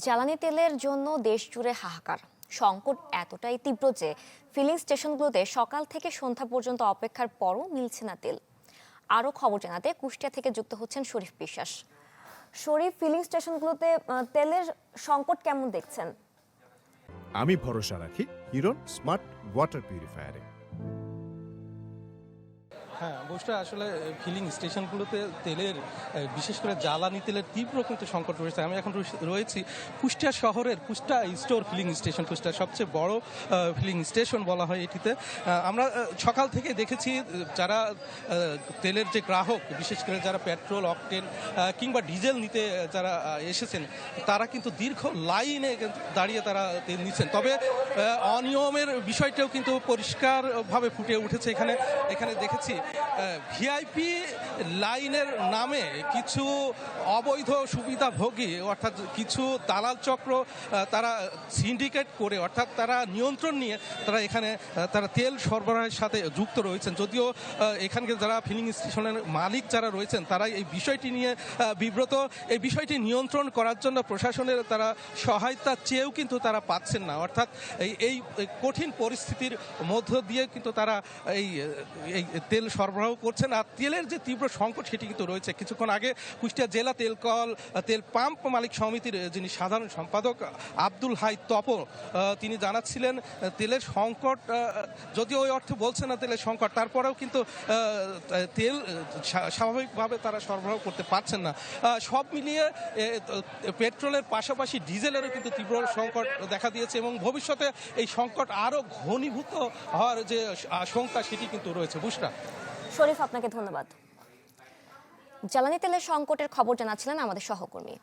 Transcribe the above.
জ্বালানি তেলের জন্য দেশ জুড়ে হাহাকার। সংকট এতটাই তীব্র যে ফিলিং স্টেশনগুলোতে সকাল থেকে সন্ধ্যা পর্যন্ত অপেক্ষার পরও মিলছে না তেল। আরও খবর জানাতে কুষ্টিয়া থেকে যুক্ত হচ্ছেন শরীফ বিশ্বাস। শরীফ, ফিলিং স্টেশনগুলোতে তেলের সংকট কেমন দেখছেন? আমি ভরসা রাখি হিরন স্মার্ট ওয়াটার পিউরিফায়ারে। হ্যাঁ, বুঝটা আসলে ফিলিং স্টেশনগুলোতে তেলের বিশেষ করে জ্বালানি তেলের তীব্র কিন্তু সংকট রয়েছে। আমি এখন রয়েছি কুষ্টিয়া শহরের কুষ্টা স্টোর ফিলিং স্টেশন, কুষ্টিয়ার সবচেয়ে বড় ফিলিং স্টেশন বলা হয় এটিতে। আমরা সকাল থেকে দেখেছি যারা তেলের যে গ্রাহক, বিশেষ করে যারা পেট্রোল, অকটেন কিংবা ডিজেল নিতে যারা এসেছেন, তারা কিন্তু দীর্ঘ লাইনে দাঁড়িয়ে তারা তেল নিচ্ছেন। তবে অনিয়মের বিষয়টাও কিন্তু পরিষ্কারভাবে ফুটে উঠেছে এখানে দেখেছি ভিআইপি লাইনের নামে কিছু অবৈধ সুবিধাভোগী, অর্থাৎ কিছু দালাল চক্র তারা সিন্ডিকেট করে, অর্থাৎ তারা নিয়ন্ত্রণ নিয়ে তারা তেল সরবরাহের সাথে যুক্ত রয়েছেন। যদিও এখানকার যারা ফিলিং স্টেশনের মালিক যারা রয়েছেন তারা এই বিষয়টি নিয়ে বিব্রত। এই বিষয়টি নিয়ন্ত্রণ করার জন্য প্রশাসনের তারা সহায়তা চেয়েও কিন্তু তারা পাচ্ছেন না। অর্থাৎ এই কঠিন পরিস্থিতির মধ্য দিয়ে কিন্তু তারা এই তেল সরবরাহ করছেন। আর তেলের যে তীব্র সংকট সেটি কিন্তু রয়েছে। কিছুক্ষণ আগে কুষ্টিয়া জেলা তেল পাম্প মালিক সমিতির যিনি সাধারণ সম্পাদক আব্দুল হাই তপন, তিনি জানাচ্ছিলেন তেলের সংকট, যদিও ওই অর্থে বলছে না তেলের সংকট, তারপরেও কিন্তু তেল স্বাভাবিকভাবে তারা সরবরাহ করতে পারছেন না। সব মিলিয়ে পেট্রোলের পাশাপাশি ডিজেলেরও কিন্তু তীব্র সংকট দেখা দিয়েছে এবং ভবিষ্যতে এই সংকট আরও ঘনীভূত হওয়ার যে আশঙ্কা সেটি কিন্তু রয়েছে। বুঝটা শরীফ, আপনাকে ধন্যবাদ। জ্বালানি তেলের সংকটের খবর জানাচ্ছিলেন আমাদের সহকর্মী।